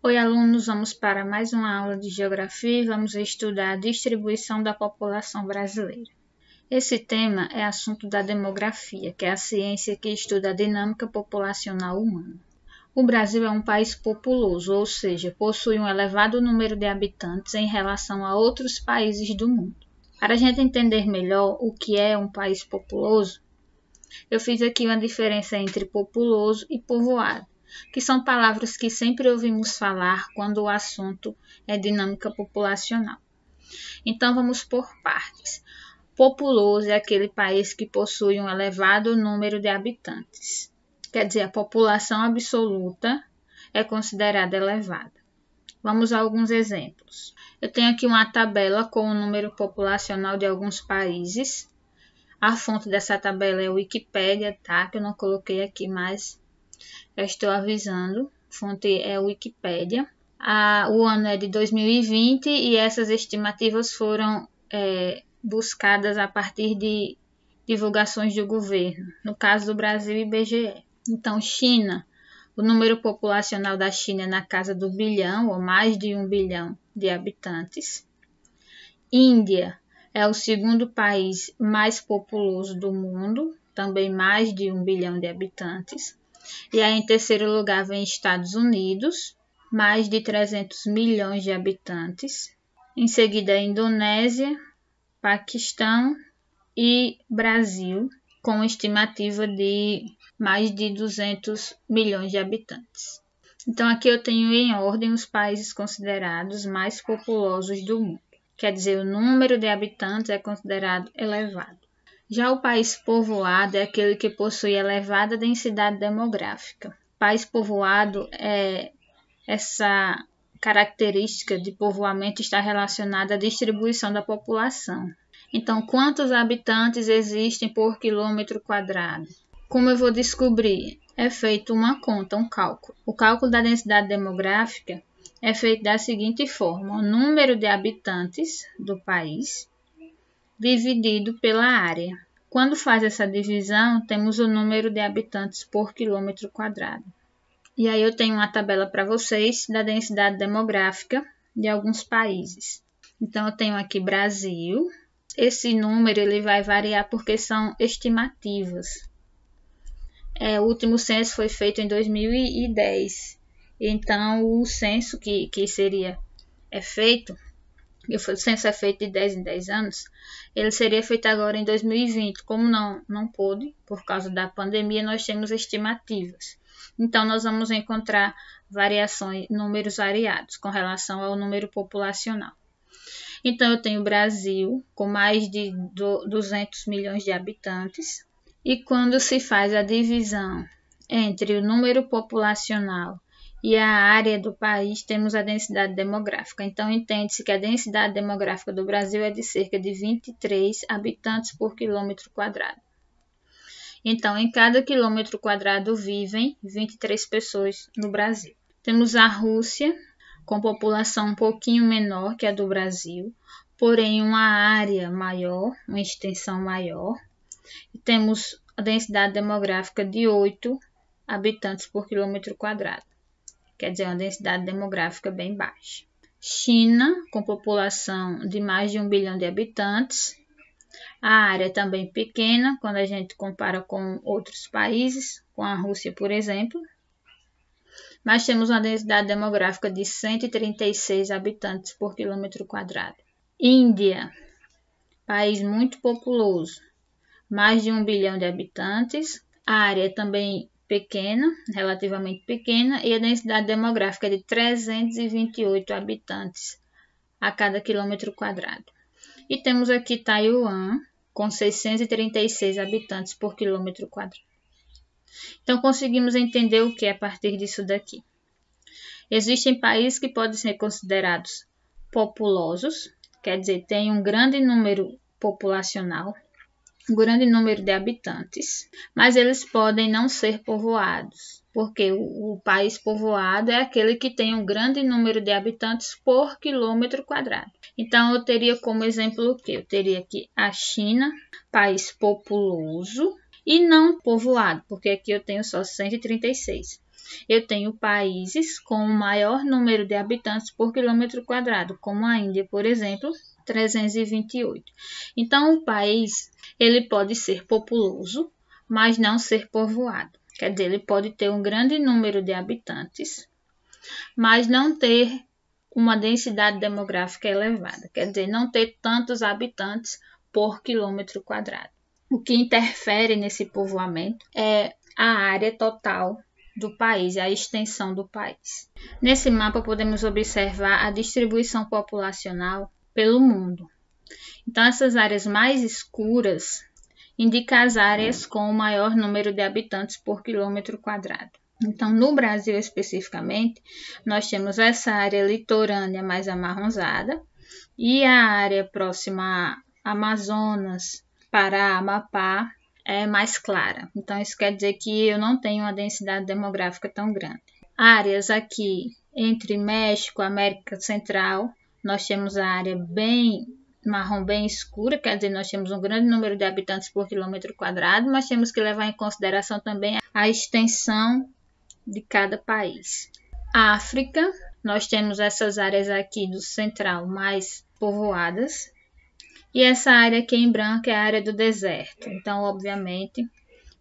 Oi, alunos, vamos para mais uma aula de Geografia e vamos estudar a distribuição da população brasileira. Esse tema é assunto da demografia, que é a ciência que estuda a dinâmica populacional humana. O Brasil é um país populoso, ou seja, possui um elevado número de habitantes em relação a outros países do mundo. Para a gente entender melhor o que é um país populoso, eu fiz aqui uma diferença entre populoso e povoado, que são palavras que sempre ouvimos falar quando o assunto é dinâmica populacional. Então vamos por partes. Populoso é aquele país que possui um elevado número de habitantes. Quer dizer, a população absoluta é considerada elevada. Vamos a alguns exemplos. Eu tenho aqui uma tabela com o número populacional de alguns países. A fonte dessa tabela é a Wikipédia, tá? Que eu não coloquei aqui, mas eu estou avisando. A fonte é a Wikipédia. O ano é de 2020 e essas estimativas foram buscadas a partir de divulgações do governo. No caso do Brasil, IBGE. Então, China. O número populacional da China é na casa do bilhão, ou mais de 1 bilhão de habitantes. Índia é o segundo país mais populoso do mundo, também mais de 1 bilhão de habitantes. E aí, em terceiro lugar, vem Estados Unidos, mais de 300 milhões de habitantes. Em seguida, a Indonésia, Paquistão e Brasil, com estimativa de mais de 200 milhões de habitantes. Então, aqui eu tenho em ordem os países considerados mais populosos do mundo. Quer dizer, o número de habitantes é considerado elevado. Já o país povoado é aquele que possui elevada densidade demográfica. País povoado essa característica de povoamento está relacionada à distribuição da população. Então, quantos habitantes existem por quilômetro quadrado? Como eu vou descobrir? É feito uma conta, um cálculo. O cálculo da densidade demográfica é feito da seguinte forma: o número de habitantes do país dividido pela área. Quando faz essa divisão, temos o número de habitantes por quilômetro quadrado. E aí eu tenho uma tabela para vocês da densidade demográfica de alguns países. Então eu tenho aqui Brasil. Esse número ele vai variar porque são estimativas. O último censo foi feito em 2010. Então o censo que seria feito, o censo é feito de 10 em 10 anos, ele seria feito agora em 2020. Como não pôde, por causa da pandemia, nós temos estimativas. Então, nós vamos encontrar variações, números variados com relação ao número populacional. Então, eu tenho o Brasil com mais de 200 milhões de habitantes. E quando se faz a divisão entre o número populacional e a área do país, temos a densidade demográfica. Então, entende-se que a densidade demográfica do Brasil é de cerca de 23 habitantes por quilômetro quadrado. Então, em cada quilômetro quadrado vivem 23 pessoas no Brasil. Temos a Rússia, com população um pouquinho menor que a do Brasil, porém uma área maior, uma extensão maior. E temos a densidade demográfica de 8 habitantes por quilômetro quadrado. Quer dizer, uma densidade demográfica bem baixa. China, com população de mais de 1 bilhão de habitantes. A área é também pequena, quando a gente compara com outros países, com a Rússia, por exemplo. Mas temos uma densidade demográfica de 136 habitantes por quilômetro quadrado. Índia, país muito populoso, mais de 1 bilhão de habitantes. A área é também pequena, relativamente pequena, e a densidade demográfica é de 328 habitantes a cada quilômetro quadrado. E temos aqui Taiwan, com 636 habitantes por quilômetro quadrado. Então, conseguimos entender o que a partir disso daqui. Existem países que podem ser considerados populosos, quer dizer, tem um grande número populacional, um grande número de habitantes, mas eles podem não ser povoados, porque o país povoado é aquele que tem um grande número de habitantes por quilômetro quadrado. Então, eu teria como exemplo o quê? Eu teria aqui a China, país populoso e não povoado, porque aqui eu tenho só 136. eu tenho países com o maior número de habitantes por quilômetro quadrado, como a Índia, por exemplo, 328. Então, o país ele pode ser populoso, mas não ser povoado. Quer dizer, ele pode ter um grande número de habitantes, mas não ter uma densidade demográfica elevada. Quer dizer, não ter tantos habitantes por quilômetro quadrado. O que interfere nesse povoamento é a área total do país, a extensão do país. Nesse mapa podemos observar a distribuição populacional pelo mundo. Então, essas áreas mais escuras indicam as áreas com o maior número de habitantes por quilômetro quadrado. Então, no Brasil especificamente, nós temos essa área litorânea mais amarronzada e a área próxima a Amazonas, Pará, Amapá, é mais clara. Então, isso quer dizer que eu não tenho uma densidade demográfica tão grande. Áreas aqui entre México e América Central, nós temos a área bem marrom, bem escura, quer dizer, nós temos um grande número de habitantes por quilômetro quadrado, mas temos que levar em consideração também a extensão de cada país. África, nós temos essas áreas aqui do central mais povoadas, e essa área aqui em branco é a área do deserto. Então, obviamente,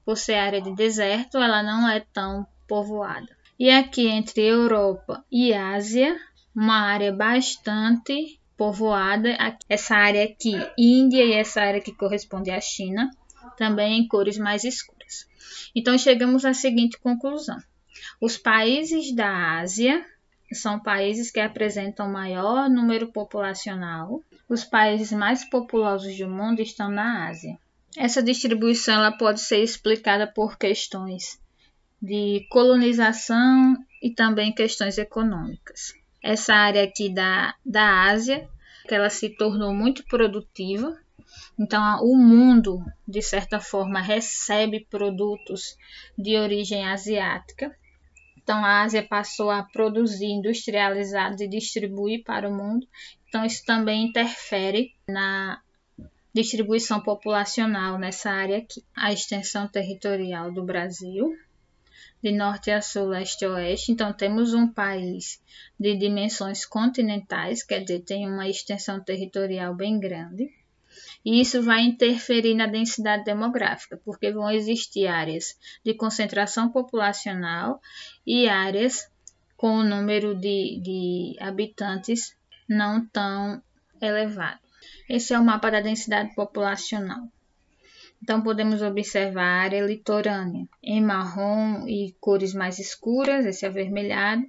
por ser área de deserto, ela não é tão povoada. E aqui entre Europa e Ásia, uma área bastante povoada. Essa área aqui, Índia, e essa área que corresponde à China, também em cores mais escuras. Então, chegamos à seguinte conclusão. Os países da Ásia são países que apresentam maior número populacional. Os países mais populosos do mundo estão na Ásia. Essa distribuição ela pode ser explicada por questões de colonização e também questões econômicas. Essa área aqui da Ásia, que ela se tornou muito produtiva. Então, o mundo, de certa forma, recebe produtos de origem asiática. Então, a Ásia passou a produzir industrializados e distribuir para o mundo. Então, isso também interfere na distribuição populacional nessa área aqui. A extensão territorial do Brasil, de norte a sul, leste a oeste. Então, temos um país de dimensões continentais, quer dizer, tem uma extensão territorial bem grande. E isso vai interferir na densidade demográfica, porque vão existir áreas de concentração populacional e áreas com o número de habitantes não tão elevado. Esse é o mapa da densidade populacional. Então, podemos observar a área litorânea em marrom e cores mais escuras, esse avermelhado.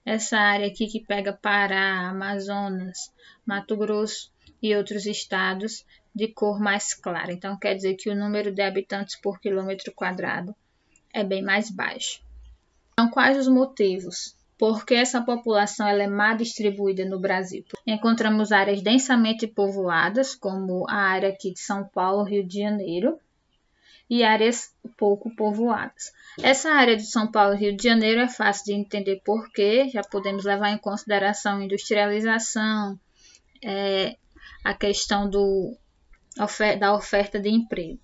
Essa área aqui que pega Pará, Amazonas, Mato Grosso e outros estados de cor mais clara. Então, quer dizer que o número de habitantes por quilômetro quadrado é bem mais baixo. Então, quais os motivos? Porque essa população ela é má distribuída no Brasil. Encontramos áreas densamente povoadas, como a área aqui de São Paulo, Rio de Janeiro, e áreas pouco povoadas. Essa área de São Paulo e Rio de Janeiro é fácil de entender porque já podemos levar em consideração a industrialização, a questão da oferta de emprego.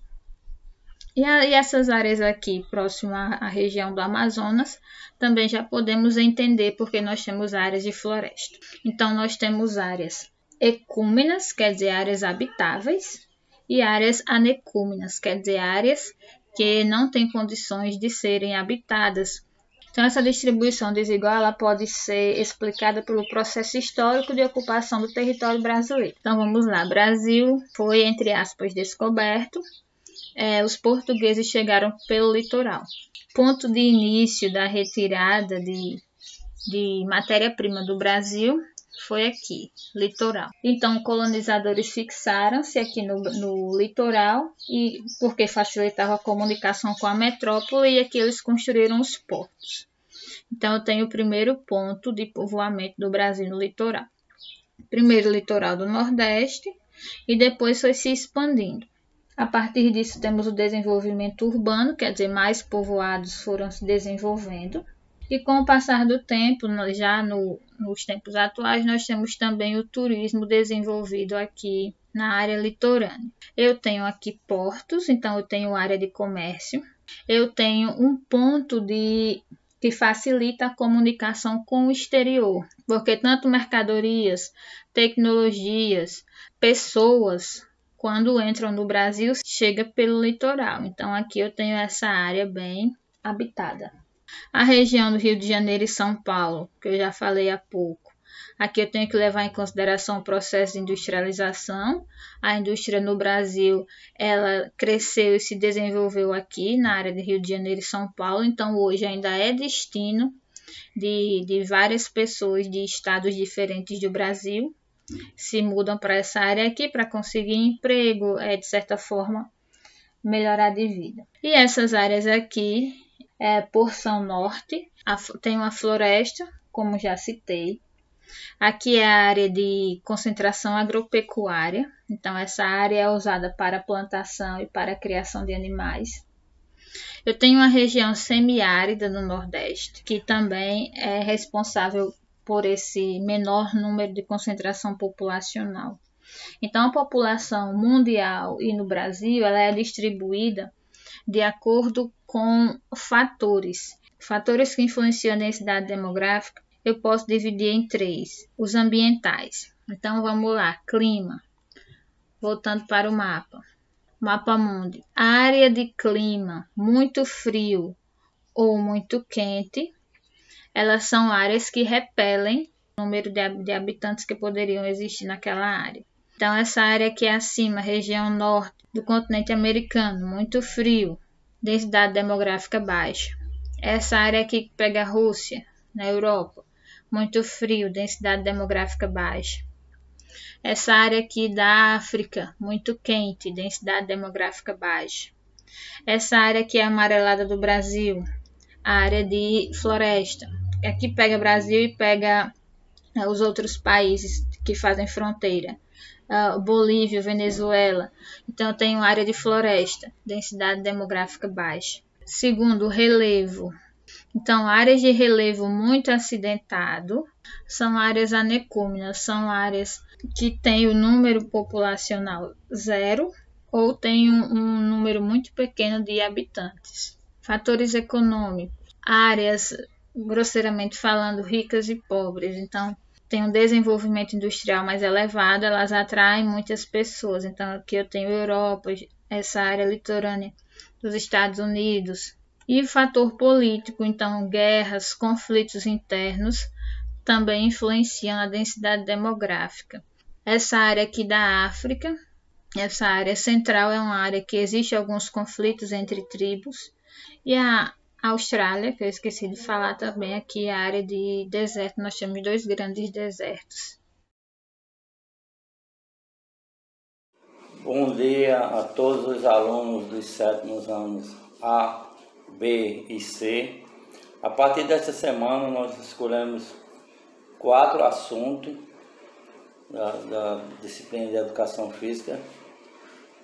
E essas áreas aqui, próximo à região do Amazonas, também já podemos entender porque nós temos áreas de floresta. Então, nós temos áreas ecúmenas, quer dizer, áreas habitáveis, e áreas anecúmenas, quer dizer, áreas que não têm condições de serem habitadas. Então, essa distribuição desigual ela pode ser explicada pelo processo histórico de ocupação do território brasileiro. Então, vamos lá. Brasil foi, entre aspas, descoberto. Os portugueses chegaram pelo litoral. Ponto de início da retirada de matéria-prima do Brasil foi aqui, litoral. Então, colonizadores fixaram-se aqui no litoral, e porque facilitava a comunicação com a metrópole, e aqui eles construíram os portos. Então, eu tenho o primeiro ponto de povoamento do Brasil no litoral. Primeiro, o litoral do Nordeste, e depois foi se expandindo. A partir disso, temos o desenvolvimento urbano, quer dizer, mais povoados foram se desenvolvendo. E com o passar do tempo, já nos tempos atuais, nós temos também o turismo desenvolvido aqui na área litorânea. Eu tenho aqui portos, então eu tenho área de comércio. Eu tenho um ponto de que facilita a comunicação com o exterior, porque tanto mercadorias, tecnologias, pessoas, quando entram no Brasil, chega pelo litoral. Então aqui eu tenho essa área bem habitada. A região do Rio de Janeiro e São Paulo, que eu já falei há pouco. Aqui eu tenho que levar em consideração o processo de industrialização. A indústria no Brasil, ela cresceu e se desenvolveu aqui na área de Rio de Janeiro e São Paulo. Então hoje ainda é destino de várias pessoas de estados diferentes do Brasil. Se mudam para essa área aqui para conseguir emprego, de certa forma, melhorar de vida. E essas áreas aqui, porção norte, tem uma floresta, como já citei. Aqui é a área de concentração agropecuária, então essa área é usada para plantação e para a criação de animais. Eu tenho uma região semiárida no Nordeste, que também é responsável por esse menor número de concentração populacional. Então, a população mundial e no Brasil, ela é distribuída de acordo com fatores que influenciam a densidade demográfica. Eu posso dividir em 3, os ambientais. Então, vamos lá, clima. Voltando para o mapa. Mapa mundi. A área de clima muito frio ou muito quente, elas são áreas que repelem o número de habitantes que poderiam existir naquela área. Então, essa área aqui é acima, região norte do continente americano, muito frio, densidade demográfica baixa. Essa área aqui que pega a Rússia, na Europa, muito frio, densidade demográfica baixa. Essa área aqui da África, muito quente, densidade demográfica baixa. Essa área aqui é amarelada do Brasil, a área de floresta. Aqui pega Brasil e pega os outros países que fazem fronteira. Bolívia, Venezuela. Então eu tenho área de floresta, densidade demográfica baixa. Segundo, relevo. Então, áreas de relevo muito acidentado são áreas anecúmenas, são áreas que têm o número populacional 0 ou tem um número muito pequeno de habitantes. Fatores econômicos, áreas, grosseiramente falando, ricas e pobres. Então, tem um desenvolvimento industrial mais elevado, elas atraem muitas pessoas. Então, aqui eu tenho Europa, essa área litorânea dos Estados Unidos. E fator político, então, guerras, conflitos internos, também influenciam a densidade demográfica. Essa área aqui da África, essa área central é uma área que existe alguns conflitos entre tribos. E a Austrália, que eu esqueci de falar também, aqui é a área de deserto, nós temos 2 grandes desertos. Bom dia a todos os alunos dos 7º anos A, B e C. A partir desta semana nós escolhemos 4 assuntos da disciplina de Educação Física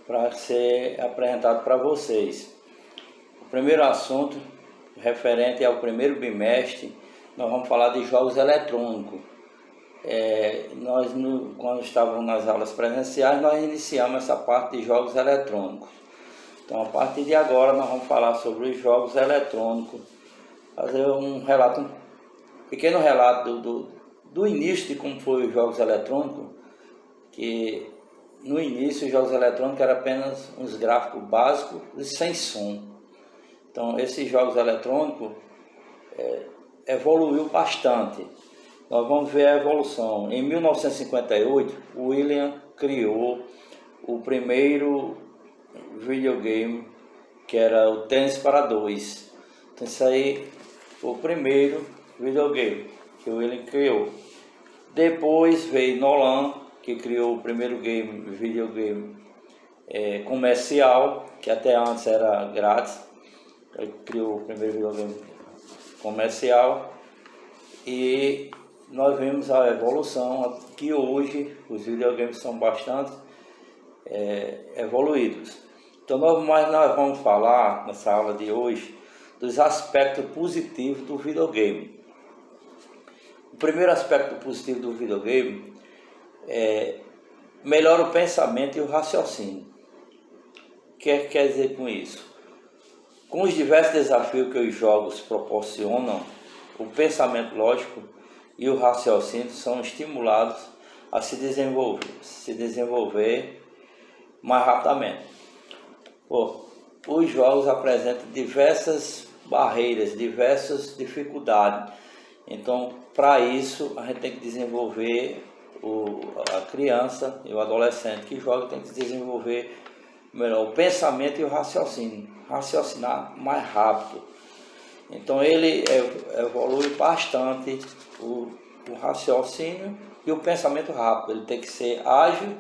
para ser apresentado para vocês. O primeiro assunto, referente ao primeiro bimestre, nós vamos falar de jogos eletrônicos. Quando estávamos nas aulas presenciais, nós iniciamos essa parte de jogos eletrônicos. Então, a partir de agora, nós vamos falar sobre os jogos eletrônicos, fazer um pequeno relato do início de como foi os jogos eletrônicos, que no início os jogos eletrônicos eram apenas uns gráficos básicos e sem som. Então, esses jogos eletrônicos evoluiu bastante. Nós vamos ver a evolução. Em 1958, o William criou o primeiro videogame, que era o Tênis para 2. Então, isso aí foi o primeiro videogame que o William criou. Depois veio Nolan, que criou o primeiro videogame comercial, que até antes era grátis. Ele criou o primeiro videogame comercial e nós vimos a evolução, que hoje os videogames são bastante evoluídos. Então nós vamos falar nessa aula de hoje dos aspectos positivos do videogame. O primeiro aspecto positivo do videogame melhora o pensamento e o raciocínio. O que quer dizer com isso? Com os diversos desafios que os jogos proporcionam, o pensamento lógico e o raciocínio são estimulados a se desenvolver mais rapidamente. Os jogos apresentam diversas barreiras, diversas dificuldades. Então, para isso, a gente tem que desenvolver, a criança e o adolescente que joga tem que desenvolver melhor o pensamento e o raciocínio, raciocinar mais rápido. Então, ele evolui bastante o raciocínio e o pensamento rápido. Ele tem que ser ágil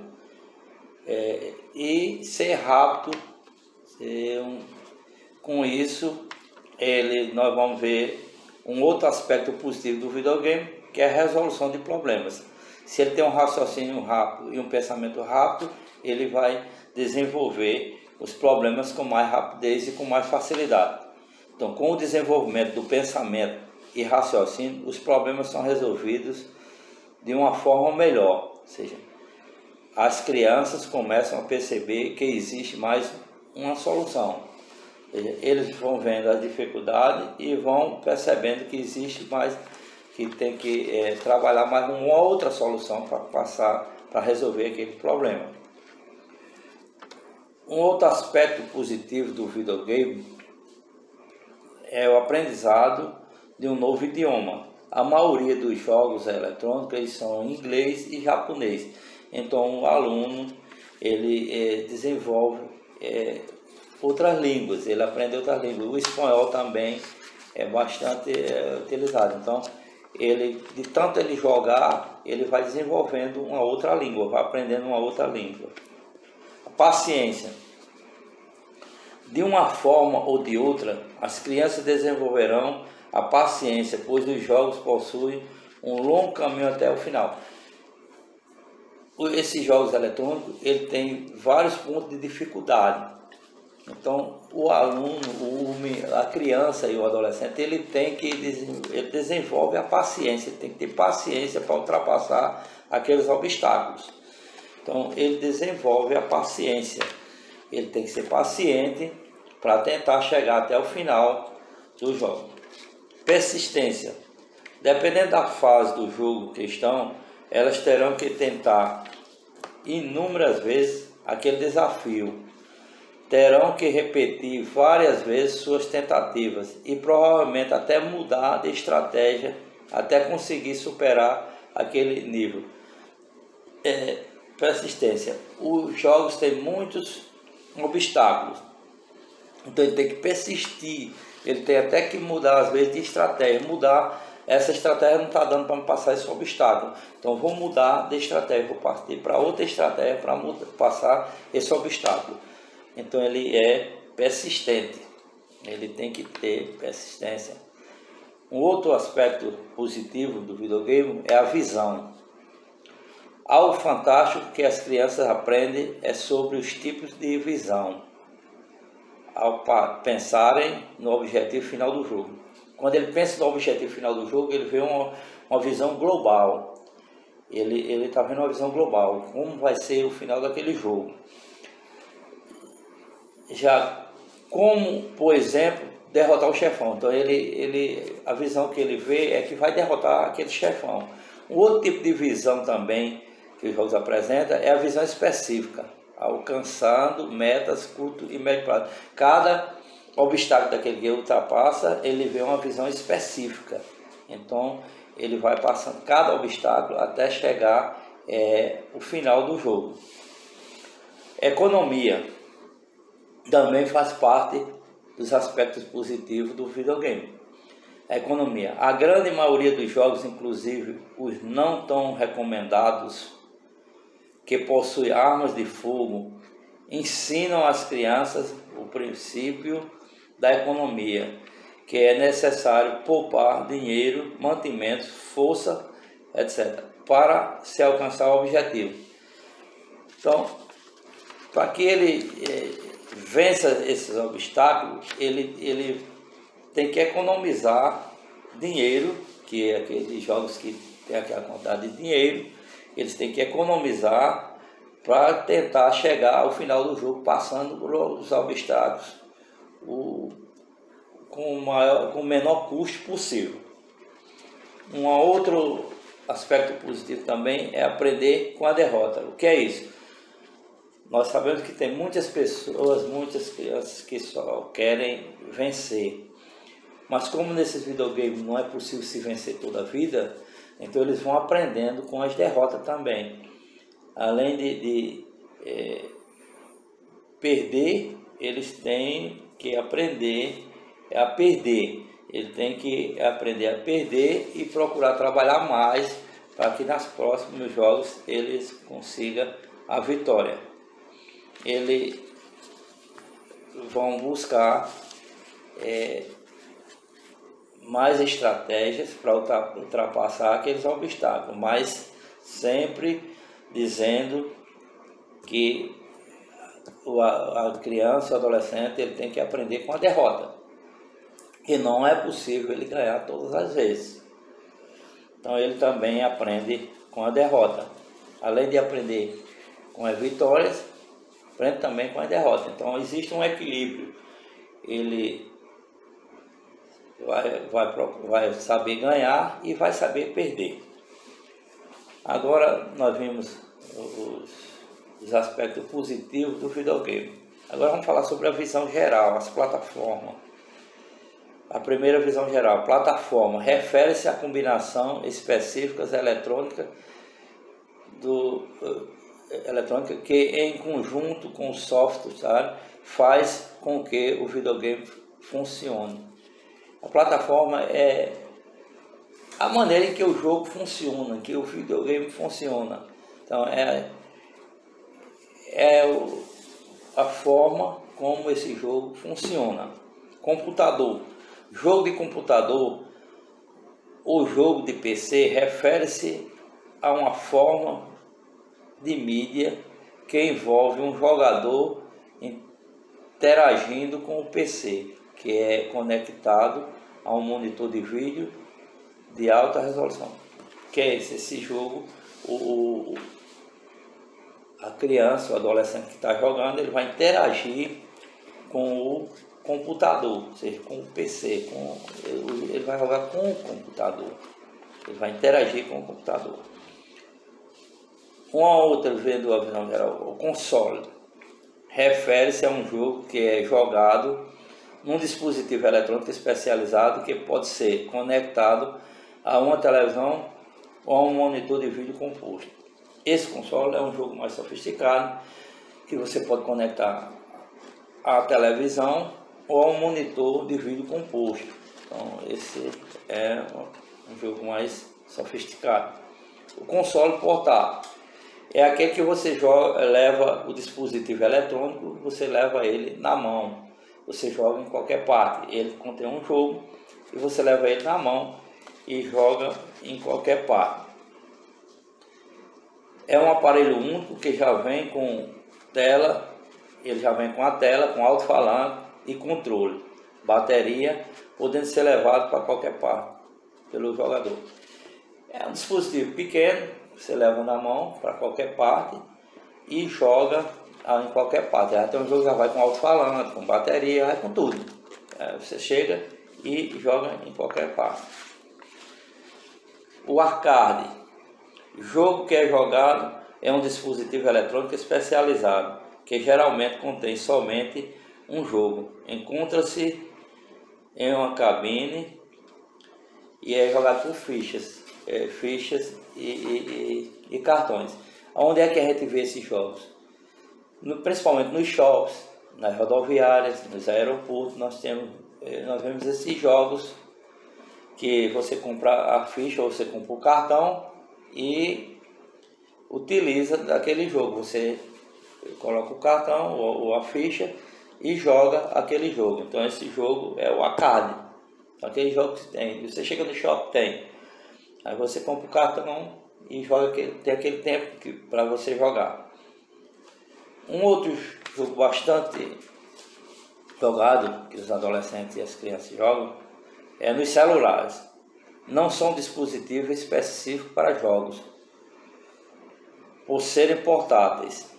e ser rápido. Com isso, nós vamos ver um outro aspecto positivo do videogame, que é a resolução de problemas. Se ele tem um raciocínio rápido e um pensamento rápido, ele vai desenvolver os problemas com mais rapidez e com mais facilidade. Então, com o desenvolvimento do pensamento e raciocínio, os problemas são resolvidos de uma forma melhor. Ou seja, as crianças começam a perceber que existe mais uma solução. Eles vão vendo a dificuldade e vão percebendo que existe mais, que tem que trabalhar mais uma outra solução para resolver aquele problema. Um outro aspecto positivo do videogame é o aprendizado de um novo idioma. A maioria dos jogos eletrônicos eles são em inglês e japonês. Então o aluno ele desenvolve outras línguas, ele aprende outras línguas. O espanhol também é bastante utilizado. Então de tanto ele jogar, ele vai desenvolvendo uma outra língua, vai aprendendo uma outra língua. A paciência. De uma forma ou de outra, as crianças desenvolverão a paciência, pois os jogos possuem um longo caminho até o final. Esses jogos eletrônicos, ele tem vários pontos de dificuldade. Então, o aluno, a criança e o adolescente, ele desenvolve a paciência, ele tem que ter paciência para ultrapassar aqueles obstáculos. Então, ele desenvolve a paciência. Ele tem que ser paciente para tentar chegar até o final do jogo. Persistência. Dependendo da fase do jogo que estão, elas terão que tentar inúmeras vezes aquele desafio. Terão que repetir várias vezes suas tentativas e provavelmente até mudar de estratégia até conseguir superar aquele nível. Persistência. Os jogos têm muitos obstáculos, então ele tem que persistir, ele tem até que mudar às vezes de estratégia, essa estratégia não está dando para me passar esse obstáculo, então vou mudar de estratégia, vou partir para outra estratégia para passar esse obstáculo. Então ele é persistente, ele tem que ter persistência. Um outro aspecto positivo do videogame é a visão. Algo fantástico que as crianças aprendem é sobre os tipos de visão, ao pensarem no objetivo final do jogo. Quando ele pensa no objetivo final do jogo, ele vê uma visão global. Ele está vendo uma visão global, como vai ser o final daquele jogo. Já como, por exemplo, derrotar o chefão. Então a visão que ele vê é que vai derrotar aquele chefão. Um outro tipo de visão também que os jogos apresentam é a visão específica, alcançando metas curto e médio prazo. Cada obstáculo daquele que ele ultrapassa, ele vê uma visão específica. Então ele vai passando cada obstáculo até chegar o final do jogo. Economia também faz parte dos aspectos positivos do videogame. A economia. A grande maioria dos jogos, inclusive os não tão recomendados, que possuem armas de fogo, ensinam às crianças o princípio da economia, que é necessário poupar dinheiro, mantimentos, força, etc., para se alcançar o objetivo. Então, para que ele vença esses obstáculos, ele tem que economizar dinheiro, que é aqueles jogos que tem aquela quantidade de dinheiro, eles têm que economizar para tentar chegar ao final do jogo passando por os obstáculos com o menor custo possível. Um outro aspecto positivo também é aprender com a derrota. O que é isso? Nós sabemos que tem muitas pessoas, muitas crianças que só querem vencer. Mas como nesses videogames não é possível se vencer toda a vida, então eles vão aprendendo com as derrotas também. Além de perder, eles têm que aprender a perder. Ele tem que aprender a perder e procurar trabalhar mais para que nos próximos jogos eles consigam a vitória. Eles vão buscar mais estratégias para ultrapassar aqueles obstáculos, mas sempre dizendo que a criança, o adolescente, ele tem que aprender com a derrota. E não é possível ele ganhar todas as vezes. Então ele também aprende com a derrota. Além de aprender com as vitórias, aprende também com a derrota. Então existe um equilíbrio. Ele vai saber ganhar e vai saber perder. Agora nós vimos os aspectos positivos do videogame. Agora vamos falar sobre a visão geral, as plataformas. A primeira visão geral, plataforma, refere-se à combinação específicas eletrônica que em conjunto com o software faz com que o videogame funcione. A plataforma é a maneira em que o jogo funciona, que o videogame funciona. Então a forma como esse jogo funciona. Computador. Jogo de computador ou jogo de PC refere-se a uma forma de mídia que envolve um jogador interagindo com o PC, que é conectado a um monitor de vídeo de alta resolução. Que é esse jogo, a criança, o adolescente que está jogando, ele vai interagir com o computador, ou seja, com o PC, ele vai jogar com o computador, ele vai interagir com o computador. Uma outra, vendo a visão geral, o console refere-se a um jogo que é jogado num dispositivo eletrônico especializado que pode ser conectado a uma televisão ou a um monitor de vídeo composto. Esse console é um jogo mais sofisticado que você pode conectar à televisão ou a um monitor de vídeo composto. Então esse é um jogo mais sofisticado. O console portátil é aquele que você leva o dispositivo eletrônico, você leva ele na mão, você joga em qualquer parte. Ele contém um jogo e você leva ele na mão e joga em qualquer parte. É um aparelho único que já vem com tela, ele já vem com a tela, com alto-falante e controle, bateria, podendo ser levado para qualquer parte pelo jogador. É um dispositivo pequeno, você leva na mão para qualquer parte e joga em qualquer parte. Então o jogo já vai com alto-falante, com bateria, vai com tudo. Você chega e joga em qualquer parte. O arcade, jogo que é jogado é um dispositivo eletrônico especializado, que geralmente contém somente um jogo. Encontra-se em uma cabine e é jogado por fichas e cartões. Onde é que a gente vê esses jogos? Principalmente nos shops, nas rodoviárias, nos aeroportos, nós vemos esses jogos que você compra a ficha ou você compra o cartão e utiliza daquele jogo. Você coloca o cartão ou a ficha e joga aquele jogo. Então esse jogo é o arcade, aquele jogo que tem. Você chega no shopping, tem. Aí você compra o cartão e joga, tem aquele tempo para você jogar. Um outro jogo bastante jogado, que os adolescentes e as crianças jogam, é nos celulares. Não são dispositivos específicos para jogos, por serem portáteis.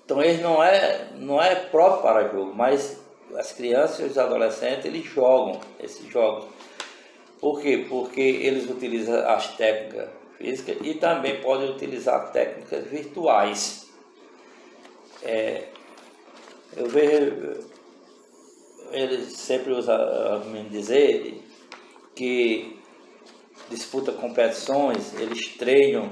Então ele não é próprio para jogo, mas as crianças e os adolescentes eles jogam esses jogos. Por quê? Porque eles utilizam as técnicas físicas e também podem utilizar técnicas virtuais. Eu vejo eles sempre usam me dizer que disputa competições, eles treinam,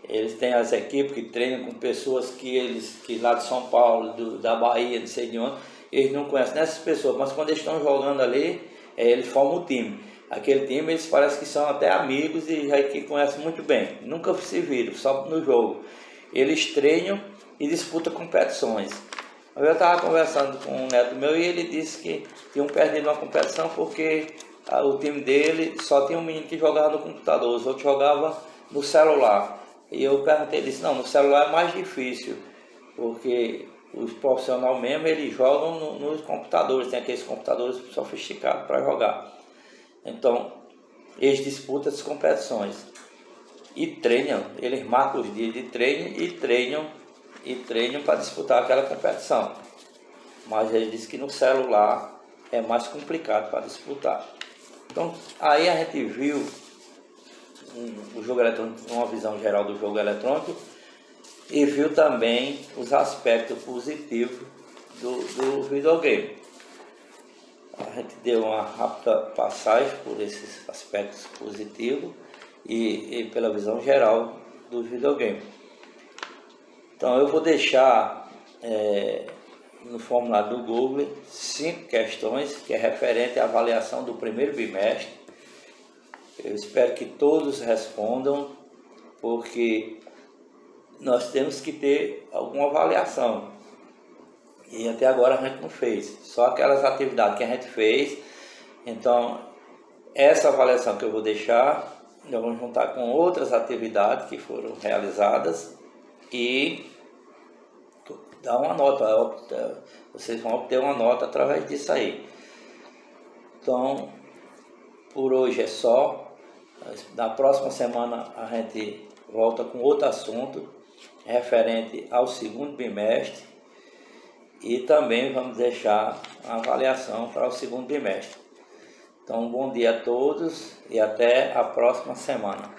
eles têm as equipes que treinam com pessoas que lá de São Paulo, da Bahia, não sei de onde, eles não conhecem essas pessoas, mas quando eles estão jogando ali, eles formam um time. Aquele time eles parecem que são até amigos e já que conhecem muito bem, nunca se viram, só no jogo. Eles treinam e disputam competições. Eu estava conversando com um neto meu e ele disse que tinham perdido uma competição porque o time dele só tinha um menino que jogava no computador, os outros jogavam no celular. E eu perguntei, ele disse, não, no celular é mais difícil, porque os profissionais mesmo, eles jogam nos computadores, tem aqueles computadores sofisticados para jogar. Então, eles disputam as competições e treinam, eles marcam os dias de treino e treinam para disputar aquela competição. Mas ele disse que no celular é mais complicado para disputar. Então, aí a gente viu o jogo eletrônico, uma visão geral do jogo eletrônico, e viu também os aspectos positivos do videogame. A gente deu uma rápida passagem por esses aspectos positivos e pela visão geral do videogame. Então eu vou deixar no formulário do Google 5 questões que é referente à avaliação do primeiro bimestre. Eu espero que todos respondam, porque nós temos que ter alguma avaliação. E até agora a gente não fez, só aquelas atividades que a gente fez. Então, essa avaliação que eu vou deixar, nós vamos juntar com outras atividades que foram realizadas e dar uma nota. Vocês vão obter uma nota através disso aí. Então, por hoje é só. Na próxima semana a gente volta com outro assunto referente ao segundo bimestre e também vamos deixar a avaliação para o segundo bimestre. Então, bom dia a todos e até a próxima semana.